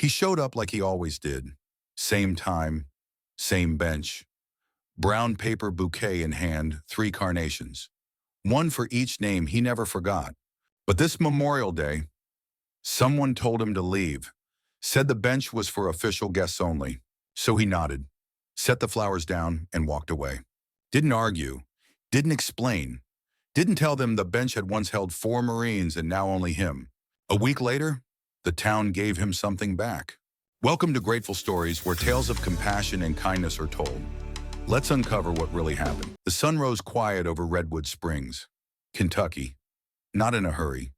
He showed up like he always did. Same time, same bench. Brown paper bouquet in hand, 3 carnations. One for each name he never forgot. But this Memorial Day, someone told him to leave. Said the bench was for official guests only. So he nodded, set the flowers down, and walked away. Didn't argue, didn't explain, didn't tell them the bench had once held 4 Marines and now only him. A week later, the town gave him something back. Welcome to Grateful Stories, where tales of compassion and kindness are told. Let's uncover what really happened. The sun rose quiet over Redwood Springs, Kentucky. Not in a hurry,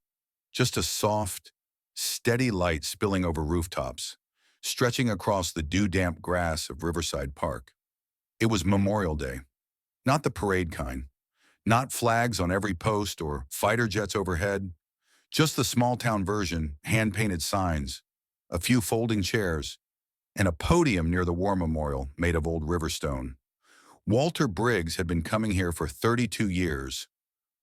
just a soft, steady light spilling over rooftops, stretching across the dew-damp grass of Riverside Park. It was Memorial Day. Not the parade kind. Not flags on every post or fighter jets overhead. Just the small-town version, hand-painted signs, a few folding chairs, and a podium near the war memorial made of old river stone. Walter Briggs had been coming here for 32 years.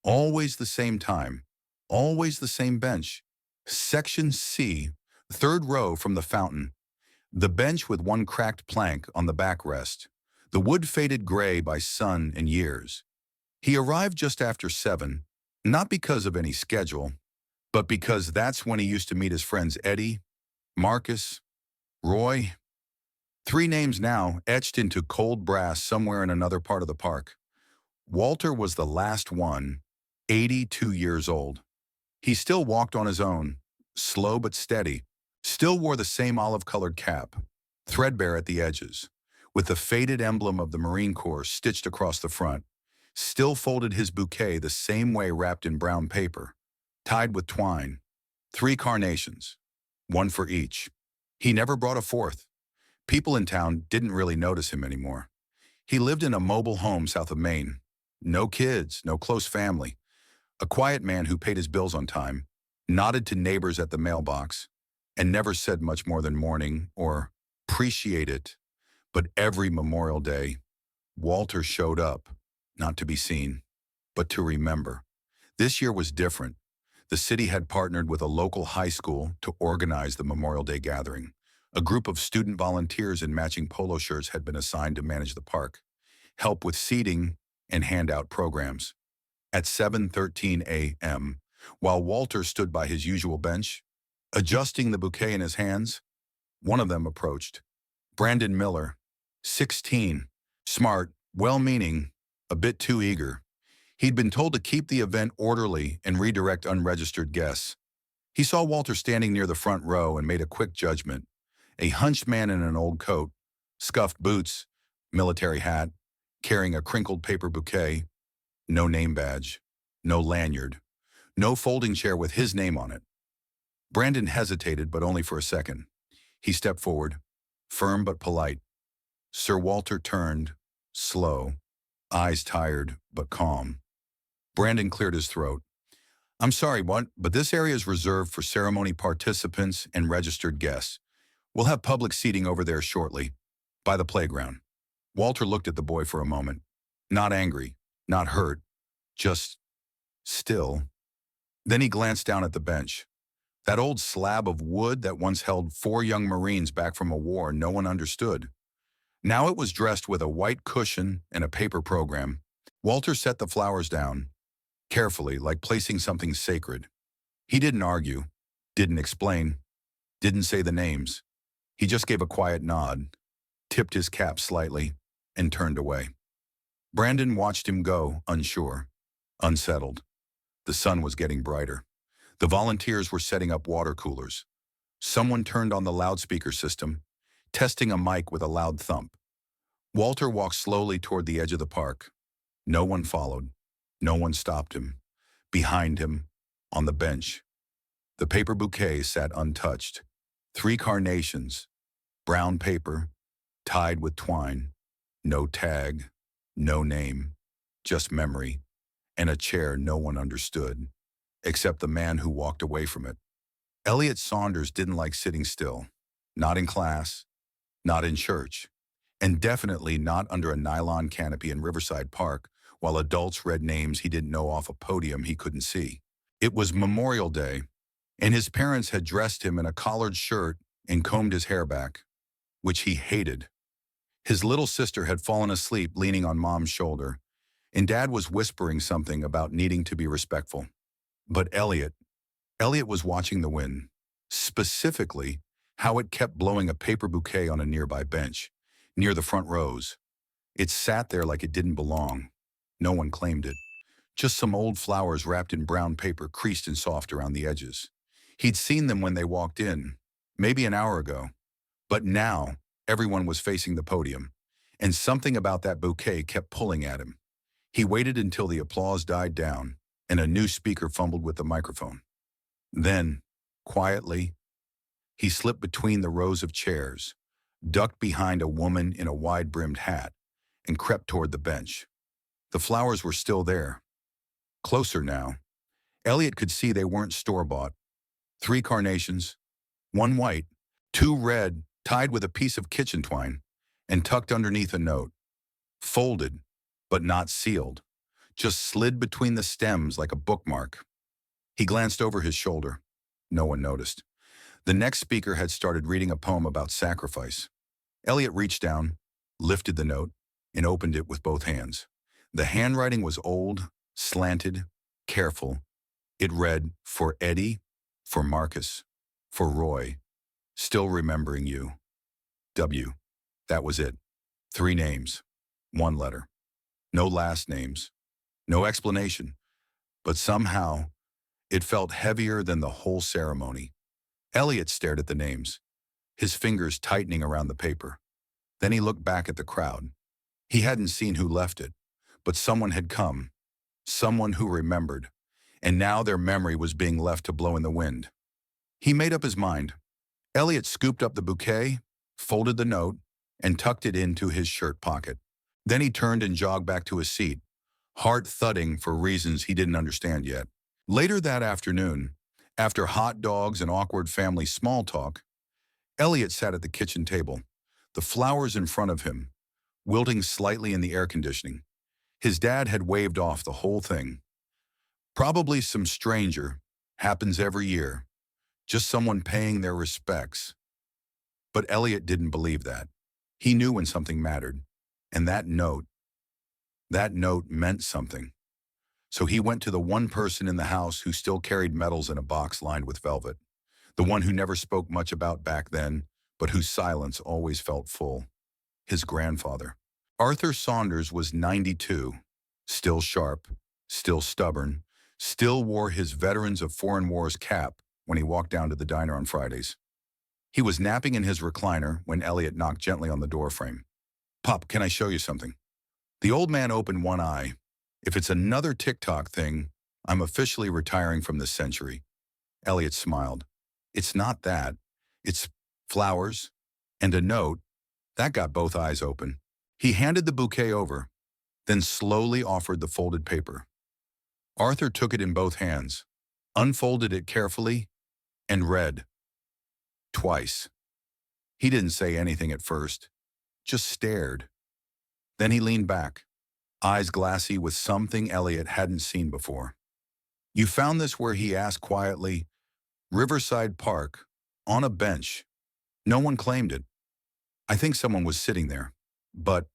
Always the same time. Always the same bench. Section C, 3rd row from the fountain. The bench with one cracked plank on the backrest. The wood faded gray by sun and years. He arrived just after 7, not because of any schedule, but because that's when he used to meet his friends Eddie, Marcus, Roy. 3 names now etched into cold brass somewhere in another part of the park. Walter was the last one, 82 years old. He still walked on his own, slow but steady, still wore the same olive-colored cap, threadbare at the edges, with the faded emblem of the Marine Corps stitched across the front, still folded his bouquet the same way wrapped in brown paper, tied with twine, 3 carnations, one for each. He never brought a 4th. People in town didn't really notice him anymore. He lived in a mobile home south of Maine. No kids, no close family. A quiet man who paid his bills on time, nodded to neighbors at the mailbox, and never said much more than morning or appreciate it. But every Memorial Day, Walter showed up, not to be seen, but to remember. This year was different. The city had partnered with a local high school to organize the Memorial Day gathering. A group of student volunteers in matching polo shirts had been assigned to manage the park, help with seating, and hand out programs. At 7:13 a.m., while Walter stood by his usual bench, adjusting the bouquet in his hands, one of them approached. Brandon Miller, 16, smart, well-meaning, a bit too eager. He'd been told to keep the event orderly and redirect unregistered guests. He saw Walter standing near the front row and made a quick judgment. A hunched man in an old coat, scuffed boots, military hat, carrying a crinkled paper bouquet, no name badge, no lanyard, no folding chair with his name on it. Brandon hesitated, but only for a second. He stepped forward, firm but polite. Sir Walter turned, slow, eyes tired but calm. Brandon cleared his throat. I'm sorry, but this area is reserved for ceremony participants and registered guests. We'll have public seating over there shortly, by the playground. Walter looked at the boy for a moment. Not angry, not hurt, just still. Then he glanced down at the bench. That old slab of wood that once held 4 young Marines back from a war no one understood. Now it was dressed with a white cushion and a paper program. Walter set the flowers down, carefully, like placing something sacred. He didn't argue, didn't explain, didn't say the names. He just gave a quiet nod, tipped his cap slightly, and turned away. Brandon watched him go, unsure, unsettled. The sun was getting brighter. The volunteers were setting up water coolers. Someone turned on the loudspeaker system, testing a mic with a loud thump. Walter walked slowly toward the edge of the park. No one followed. No one stopped him. Behind him, on the bench, the paper bouquet sat untouched. 3 carnations, brown paper, tied with twine. No tag, no name, just memory, and a chair no one understood, except the man who walked away from it. Elliot Saunders didn't like sitting still, not in class, not in church, and definitely not under a nylon canopy in Riverside Park while adults read names he didn't know off a podium he couldn't see. It was Memorial Day, and his parents had dressed him in a collared shirt and combed his hair back, which he hated. His little sister had fallen asleep leaning on Mom's shoulder, and Dad was whispering something about needing to be respectful. But Elliot was watching the wind, specifically how it kept blowing a paper bouquet on a nearby bench, near the front rows. It sat there like it didn't belong. No one claimed it. Just some old flowers wrapped in brown paper, creased and soft around the edges. He'd seen them when they walked in, maybe an hour ago. But now, everyone was facing the podium, and something about that bouquet kept pulling at him. He waited until the applause died down, and a new speaker fumbled with the microphone. Then, quietly, he slipped between the rows of chairs, ducked behind a woman in a wide-brimmed hat, and crept toward the bench. The flowers were still there. Closer now. Elliot could see they weren't store-bought. 3 carnations, 1 white, 2 red, tied with a piece of kitchen twine, and tucked underneath a note. Folded, but not sealed, just slid between the stems like a bookmark. He glanced over his shoulder. No one noticed. The next speaker had started reading a poem about sacrifice. Elliot reached down, lifted the note, and opened it with both hands. The handwriting was old, slanted, careful. It read, "For Eddie, for Marcus, for Roy, still remembering you. W." That was it. 3 names, 1 letter. No last names, no explanation. But somehow, it felt heavier than the whole ceremony. Elliot stared at the names, his fingers tightening around the paper. Then he looked back at the crowd. He hadn't seen who left it, but someone had come, someone who remembered, and now their memory was being left to blow in the wind. He made up his mind. Elliot scooped up the bouquet, folded the note, and tucked it into his shirt pocket. Then he turned and jogged back to his seat, heart thudding for reasons he didn't understand yet. Later that afternoon, after hot dogs and awkward family small talk, Elliot sat at the kitchen table, the flowers in front of him, wilting slightly in the air conditioning. His dad had waved off the whole thing. Probably some stranger, happens every year, just someone paying their respects. But Elliot didn't believe that. He knew when something mattered, and that note meant something. So he went to the one person in the house who still carried medals in a box lined with velvet, the one who never spoke much about back then, but whose silence always felt full. His grandfather. Arthur Saunders was 92, still sharp, still stubborn, still wore his Veterans of Foreign Wars cap when he walked down to the diner on Fridays. He was napping in his recliner when Elliot knocked gently on the doorframe. "Pop, can I show you something?" The old man opened one eye. "If it's another TikTok thing, I'm officially retiring from this century." Elliot smiled. "It's not that. It's flowers and a note." That got both eyes open. He handed the bouquet over, then slowly offered the folded paper. Arthur took it in both hands, unfolded it carefully, and read. Twice. He didn't say anything at first, just stared. Then he leaned back, eyes glassy with something Elliot hadn't seen before. "You found this where?" he asked quietly. "Riverside Park, on a bench. No one claimed it. I think someone was sitting there, but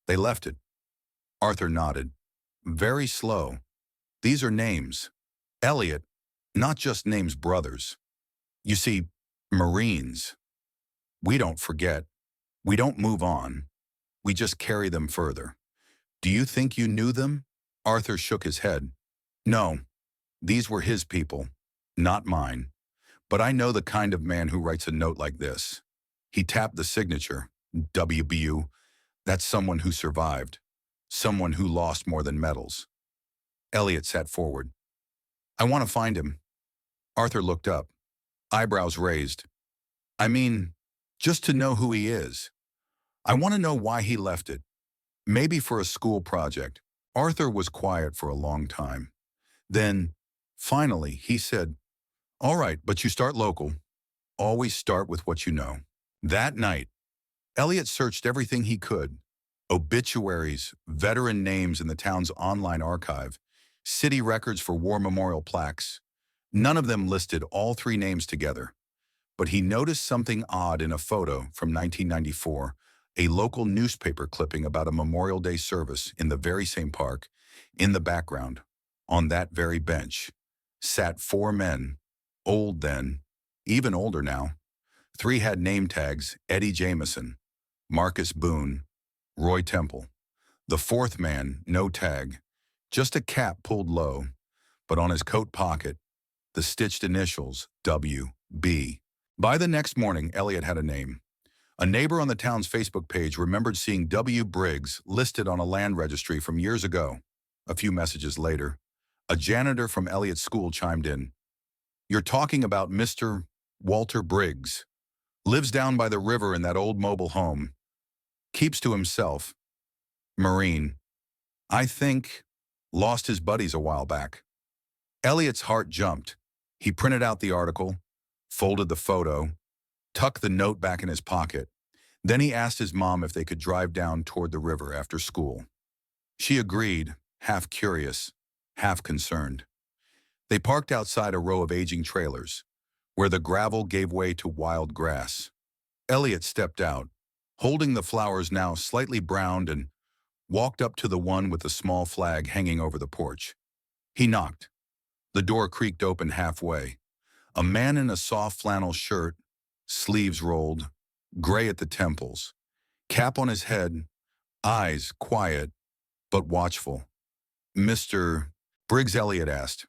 they left it." Arthur nodded. Very slow. "These are names. Elliot, not just names brothers. You see, Marines. We don't forget. We don't move on. We just carry them further. Do you think you knew them?" Arthur shook his head. "No, these were his people, not mine. But I know the kind of man who writes a note like this." He tapped the signature. "WBU. That's someone who survived. Someone who lost more than medals." Elliot sat forward. "I want to find him." Arthur looked up, eyebrows raised. "I mean, just to know who he is. I want to know why he left it. Maybe for a school project." Arthur was quiet for a long time. Then, finally, he said, "All right, but you start local. Always start with what you know." That night, Elliot searched everything he could. Obituaries, veteran names in the town's online archive, city records for war memorial plaques. None of them listed all 3 names together. but he noticed something odd in a photo from 1994, a local newspaper clipping about a Memorial Day service in the very same park. In the background, on that very bench, sat four men, old then, even older now. Three had name tags: Eddie Jameson, Marcus Boone, Roy Temple. The fourth man, no tag, just a cap pulled low, but on his coat pocket, the stitched initials W.B. By the next morning, Elliot had a name. A neighbor on the town's Facebook page remembered seeing W. Briggs listed on a land registry from years ago. A few messages later, a janitor from Elliots School chimed in. "You're talking about Mr. Walter Briggs. Lives down by the river in that old mobile home. Keeps to himself. Marine. I think lost his buddies a while back." Elliot's heart jumped. He printed out the article, folded the photo, tucked the note back in his pocket. Then he asked his mom if they could drive down toward the river after school. She agreed, half curious, half concerned. They parked outside a row of aging trailers, where the gravel gave way to wild grass. Elliot stepped out, holding the flowers now slightly browned, and walked up to the one with the small flag hanging over the porch. He knocked. The door creaked open halfway. A man in a soft flannel shirt, sleeves rolled, gray at the temples, cap on his head, eyes quiet but watchful. "Mr. Briggs?" Elliot asked,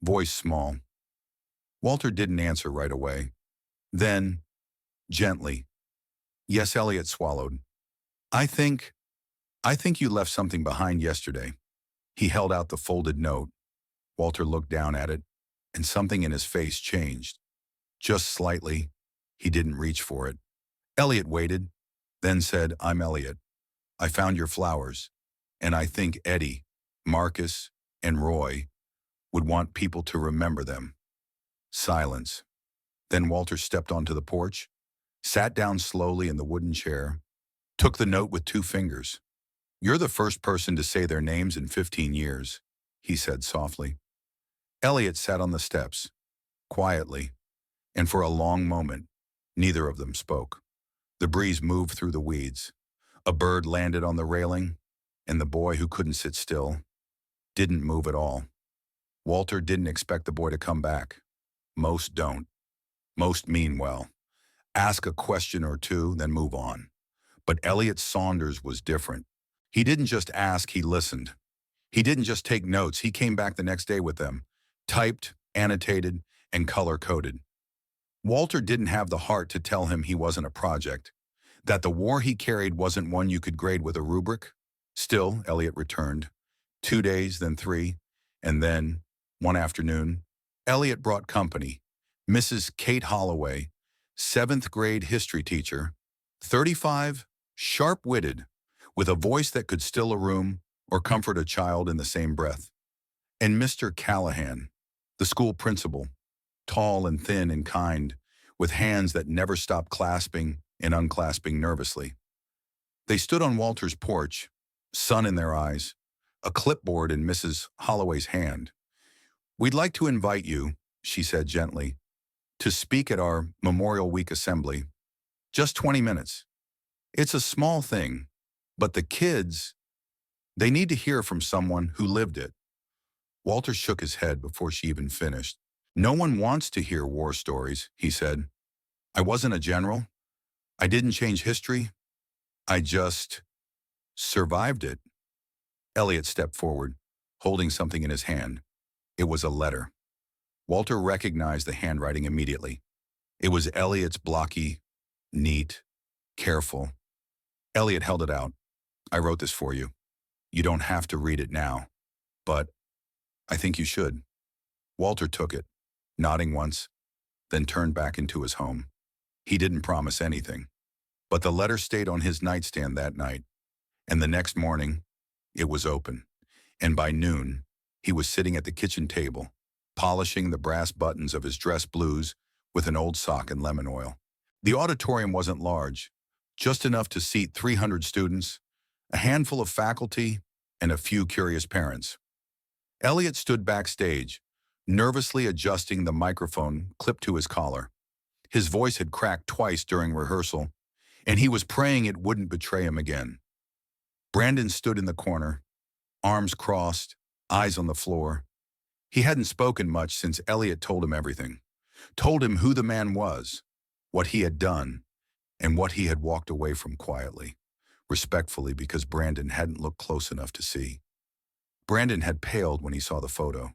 voice small. Walter didn't answer right away. Then, gently, "Yes." Elliot swallowed. I think you left something behind yesterday." He held out the folded note. Walter looked down at it, and something in his face changed. Just slightly. He didn't reach for it. Elliot waited, then said, "I'm Elliot. I found your flowers, and I think Eddie, Marcus, and Roy would want people to remember them." Silence. Then Walter stepped onto the porch, sat down slowly in the wooden chair, took the note with two fingers. "You're the first person to say their names in 15 years, he said softly. Elliot sat on the steps, quietly, and for a long moment, neither of them spoke. The breeze moved through the weeds. A bird landed on the railing, and the boy, who couldn't sit still, didn't move at all. Walter didn't expect the boy to come back. Most don't. Most mean well. Ask a question or two, then move on. But Elliot Saunders was different. He didn't just ask, he listened. He didn't just take notes, he came back the next day with them, typed, annotated, and color-coded. Walter didn't have the heart to tell him he wasn't a project, that the war he carried wasn't one you could grade with a rubric. Still, Elliot returned. 2 days, then 3, and then, one afternoon, Elliot brought company. Mrs. Kate Holloway, 7th grade history teacher, 35, sharp-witted, with a voice that could still a room or comfort a child in the same breath. And Mr. Callahan, the school principal, tall and thin and kind, with hands that never stopped clasping and unclasping nervously. They stood on Walter's porch, sun in their eyes, a clipboard in Mrs. Holloway's hand. "We'd like to invite you," she said gently, "to speak at our Memorial Week assembly. Just 20 minutes. It's a small thing, but the kids, they need to hear from someone who lived it." Walter shook his head before she even finished. "No one wants to hear war stories," he said. "I wasn't a general. I didn't change history. I just survived it." Elliot stepped forward, holding something in his hand. It was a letter. Walter recognized the handwriting immediately. It was Elliot's, blocky, neat, careful. Elliot held it out. "I wrote this for you. You don't have to read it now, but I think you should." Walter took it, nodding once, then turned back into his home. He didn't promise anything, but the letter stayed on his nightstand that night, and the next morning, it was open. And by noon, he was sitting at the kitchen table, polishing the brass buttons of his dress blues with an old sock and lemon oil. The auditorium wasn't large, just enough to seat 300 students, a handful of faculty, and a few curious parents. Elliot stood backstage, nervously adjusting the microphone clipped to his collar. His voice had cracked twice during rehearsal, and he was praying it wouldn't betray him again. Brandon stood in the corner, arms crossed, eyes on the floor. He hadn't spoken much since Elliot told him everything, told him who the man was, what he had done, and what he had walked away from quietly, respectfully because Brandon hadn't looked close enough to see. Brandon had paled when he saw the photo,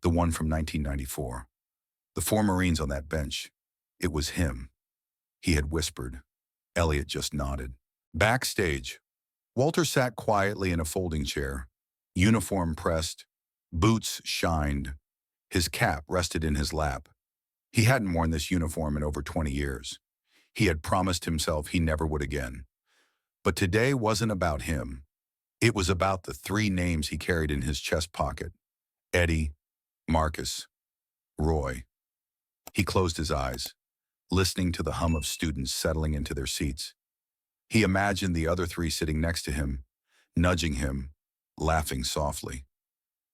the one from 1994. The four Marines on that bench. It was him. He had whispered. Elliot just nodded. Backstage, Walter sat quietly in a folding chair, uniform pressed, boots shined. His cap rested in his lap. He hadn't worn this uniform in over 20 years. He had promised himself he never would again. But today wasn't about him. It was about the three names he carried in his chest pocket. Eddie, Marcus, Roy. He closed his eyes, listening to the hum of students settling into their seats. He imagined the other three sitting next to him, nudging him, laughing softly.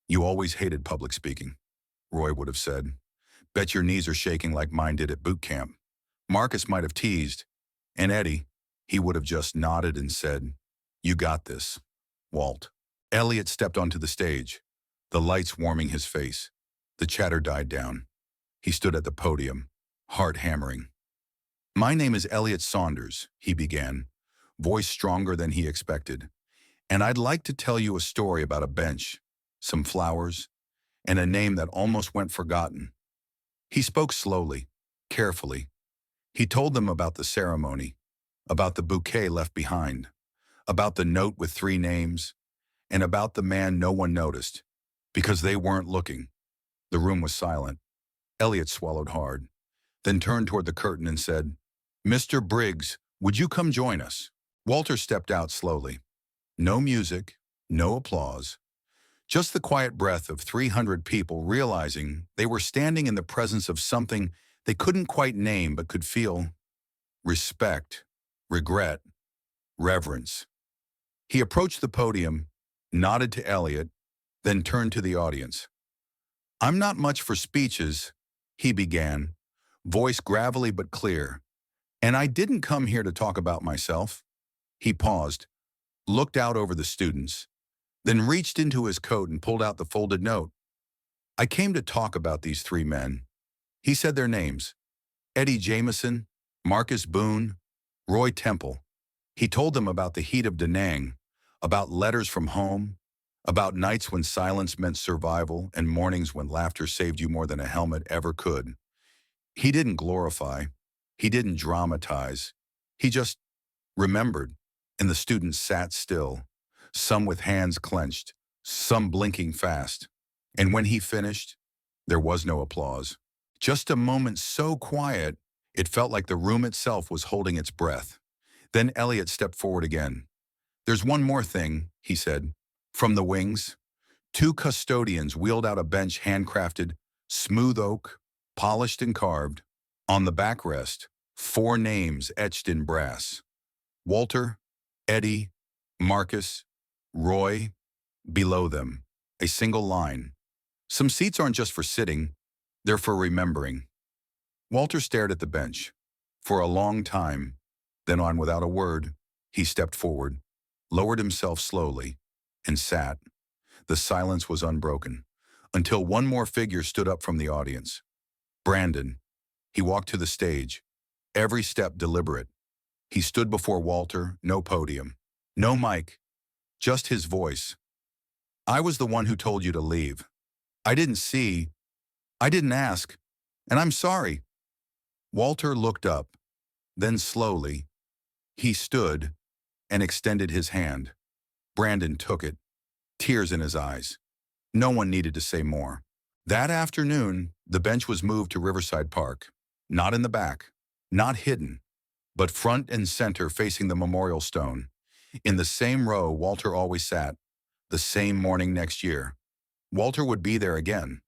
You always hated public speaking, Roy would have said. Bet your knees are shaking like mine did at boot camp. Marcus might have teased, and Eddie, he would have just nodded and said, You got this, Walt. Elliot stepped onto the stage, the lights warming his face. The chatter died down. He stood at the podium, heart hammering. My name is Elliot Saunders, he began, voice stronger than he expected. And I'd like to tell you a story about a bench, some flowers, and a name that almost went forgotten. He spoke slowly, carefully. He told them about the ceremony, about the bouquet left behind, about the note with three names, and about the man no one noticed, because they weren't looking. The room was silent. Elliot swallowed hard, then turned toward the curtain and said, Mr. Briggs, would you come join us? Walter stepped out slowly. No music, no applause, just the quiet breath of 300 people realizing they were standing in the presence of something they couldn't quite name but could feel. Respect, regret, reverence. He approached the podium, nodded to Elliot, then turned to the audience. I'm not much for speeches, he began, voice gravelly but clear. And I didn't come here to talk about myself. He paused, looked out over the students, then reached into his coat and pulled out the folded note. I came to talk about these three men. He said their names, Eddie Jameson, Marcus Boone, Roy Temple. He told them about the heat of Da Nang, about letters from home, about nights when silence meant survival and mornings when laughter saved you more than a helmet ever could. He didn't glorify. He didn't dramatize. He just remembered, and the students sat still, some with hands clenched, some blinking fast. And when he finished, there was no applause. Just a moment so quiet, it felt like the room itself was holding its breath. Then Elliot stepped forward again. There's one more thing, he said. From the wings, two custodians wheeled out a bench handcrafted, smooth oak, polished and carved. On the backrest, four names etched in brass. Walter, Eddie, Marcus, Roy. Below them, a single line. Some seats aren't just for sitting, they're for remembering. Walter stared at the bench. For a long time, then on without a word, he stepped forward, lowered himself slowly, and sat. The silence was unbroken, until one more figure stood up from the audience. Brandon. He walked to the stage, every step deliberate. He stood before Walter, no podium, no mic, just his voice. I was the one who told you to leave. I didn't see, I didn't ask, and I'm sorry. Walter looked up, then slowly, he stood and extended his hand. Brandon took it, tears in his eyes. No one needed to say more. That afternoon, the bench was moved to Riverside Park, not in the back, not hidden, but front and center facing the memorial stone. In the same row Walter always sat, the same morning next year. Walter would be there again,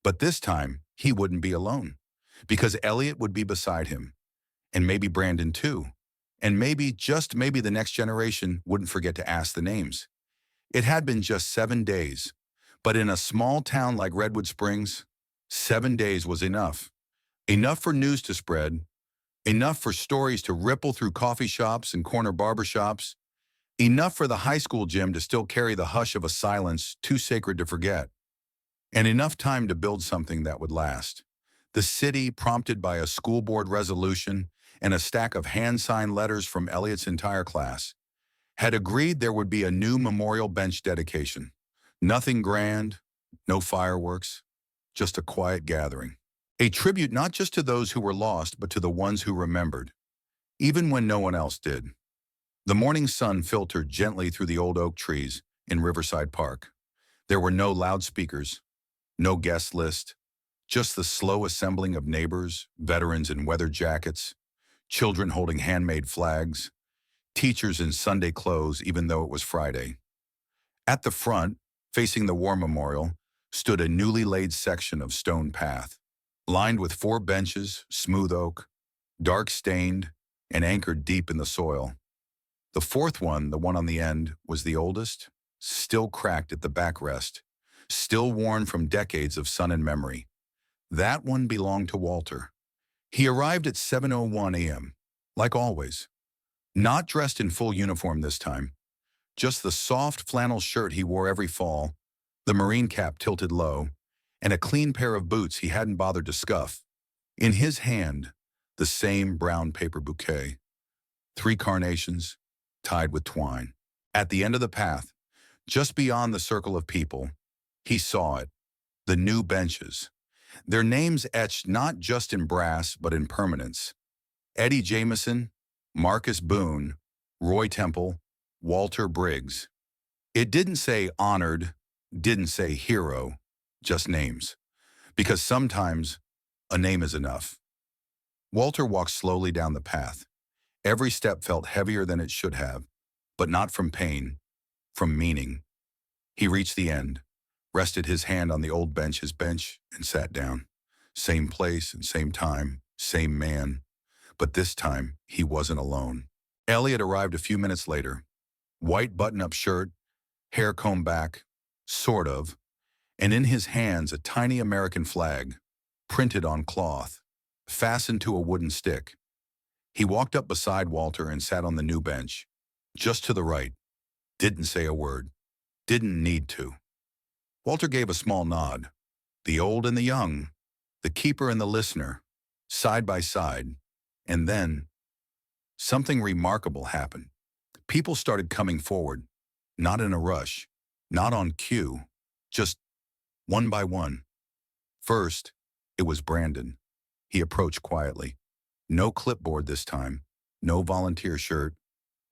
but this time he wouldn't be alone, because Elliot would be beside him, and maybe Brandon too, and maybe, just maybe, the next generation wouldn't forget to ask the names. It had been just 7 days, but in a small town like Redwood Springs, 7 days was enough. Enough for news to spread, Enough for stories to ripple through coffee shops and corner barber shops. Enough for the high school gym to still carry the hush of a silence too sacred to forget. And enough time to build something that would last. The city, prompted by a school board resolution and a stack of hand-signed letters from Elliott's entire class, had agreed there would be a new memorial bench dedication. Nothing grand, no fireworks, just a quiet gathering. A tribute not just to those who were lost, but to the ones who remembered, even when no one else did. The morning sun filtered gently through the old oak trees in Riverside Park. There were no loudspeakers, no guest list, just the slow assembling of neighbors, veterans in weather jackets, children holding handmade flags, teachers in Sunday clothes even though it was Friday. At the front, facing the War Memorial, stood a newly laid section of stone path, lined with 4 benches, smooth oak, dark-stained, and anchored deep in the soil. The 4th one, the one on the end, was the oldest, still cracked at the backrest, still worn from decades of sun and memory. That one belonged to Walter. He arrived at 7:01 a.m., like always. Not dressed in full uniform this time, just the soft flannel shirt he wore every fall, the Marine cap tilted low, and a clean pair of boots he hadn't bothered to scuff. In his hand, the same brown paper bouquet, 3 carnations, tied with twine. At the end of the path, just beyond the circle of people, he saw it, the new benches. Their names etched not just in brass, but in permanence. Eddie Jameson, Marcus Boone, Roy Temple, Walter Briggs. It didn't say honored, didn't say hero, just names. Because sometimes a name is enough. Walter walked slowly down the path. Every step felt heavier than it should have, but not from pain, from meaning. He reached the end, rested his hand on the old bench, and sat down. Same place and same time, same man. But this time, he wasn't alone. Elliot arrived a few minutes later. White button-up shirt, hair combed back, sort of, and in his hands a tiny American flag, printed on cloth, fastened to a wooden stick. He walked up beside Walter and sat on the new bench, just to the right. Didn't say a word. Didn't need to. Walter gave a small nod. The old and the young, the keeper and the listener, side by side. And then, something remarkable happened. People started coming forward, not in a rush, not on cue, just one by one. First, it was Brandon. He approached quietly. No clipboard this time, no volunteer shirt,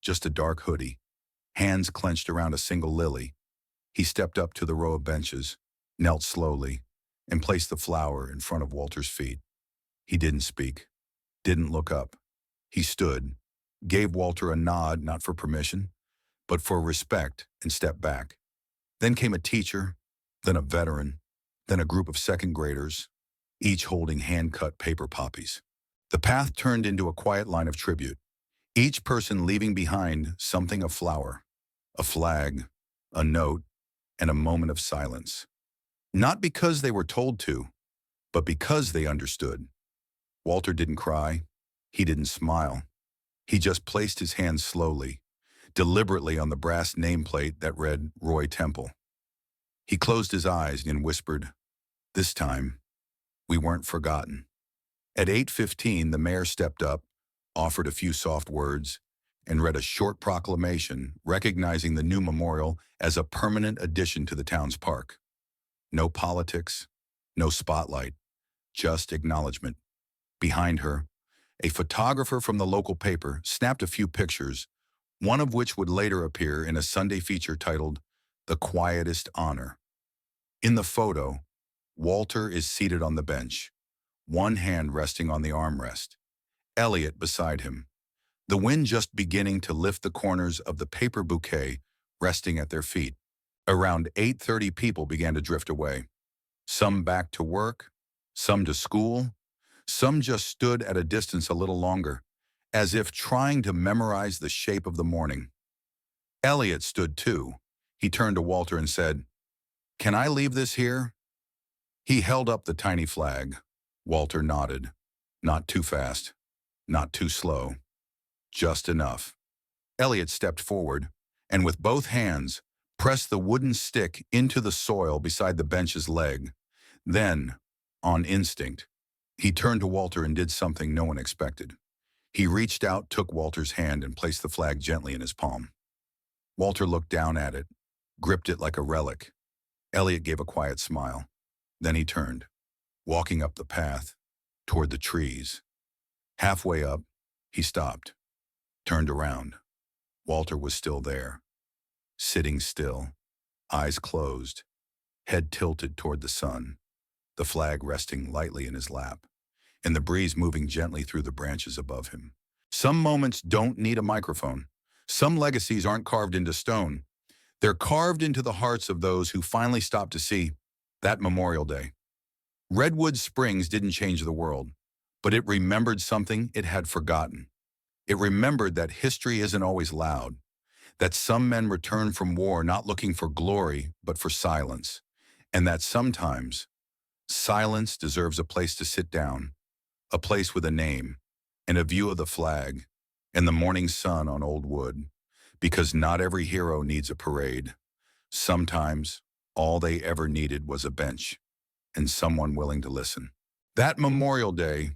just a dark hoodie, hands clenched around a single lily. He stepped up to the row of benches, knelt slowly, and placed the flower in front of Walter's feet. He didn't speak, didn't look up. He stood, gave Walter a nod, not for permission, but for respect, and stepped back. Then came a teacher, then a veteran, then a group of second graders, each holding hand-cut paper poppies. The path turned into a quiet line of tribute, each person leaving behind something of flower, a flag, a note, and a moment of silence. Not because they were told to, but because they understood. Walter didn't cry. He didn't smile. He just placed his hand slowly, deliberately on the brass nameplate that read Roy Temple. He closed his eyes and whispered, "This time, we weren't forgotten." At 8:15, the mayor stepped up, offered a few soft words, and read a short proclamation recognizing the new memorial as a permanent addition to the town's park. No politics, no spotlight, just acknowledgement. Behind her, a photographer from the local paper snapped a few pictures, one of which would later appear in a Sunday feature titled "The Quietest Honor." In the photo, Walter is seated on the bench, one hand resting on the armrest, Elliot beside him, the wind just beginning to lift the corners of the paper bouquet resting at their feet. Around 8:30 people began to drift away. Some back to work, some to school, some just stood at a distance a little longer, as if trying to memorize the shape of the morning. Elliot stood too. He turned to Walter and said, "Can I leave this here?" He held up the tiny flag. Walter nodded. Not too fast. Not too slow, just enough. Elliot stepped forward, and with both hands, pressed the wooden stick into the soil beside the bench's leg. Then, on instinct, he turned to Walter and did something no one expected. He reached out, took Walter's hand, and placed the flag gently in his palm. Walter looked down at it, gripped it like a relic. Elliot gave a quiet smile. Then he turned, walking up the path, toward the trees. Halfway up, he stopped, turned around. Walter was still there, sitting still, eyes closed, head tilted toward the sun, the flag resting lightly in his lap, and the breeze moving gently through the branches above him. Some moments don't need a microphone. Some legacies aren't carved into stone. They're carved into the hearts of those who finally stopped to see. That Memorial Day, Redwood Springs didn't change the world, but it remembered something it had forgotten. It remembered that history isn't always loud, that some men return from war not looking for glory, but for silence, and that sometimes silence deserves a place to sit down, a place with a name, and a view of the flag, and the morning sun on old wood, because not every hero needs a parade. Sometimes all they ever needed was a bench and someone willing to listen. That Memorial Day,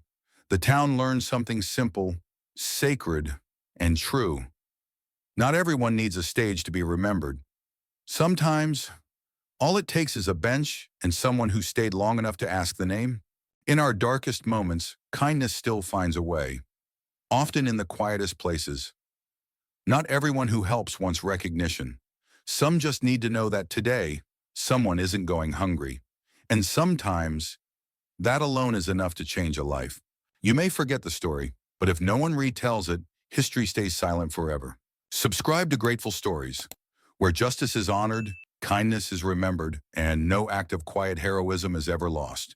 the town learned something simple, sacred, and true. Not everyone needs a stage to be remembered. Sometimes, all it takes is a bench and someone who stayed long enough to ask the name. In our darkest moments, kindness still finds a way, often in the quietest places. Not everyone who helps wants recognition. Some just need to know that today, someone isn't going hungry. And sometimes, that alone is enough to change a life. You may forget the story, but if no one retells it, history stays silent forever. Subscribe to Grateful Stories, where justice is honored, kindness is remembered, and no act of quiet heroism is ever lost.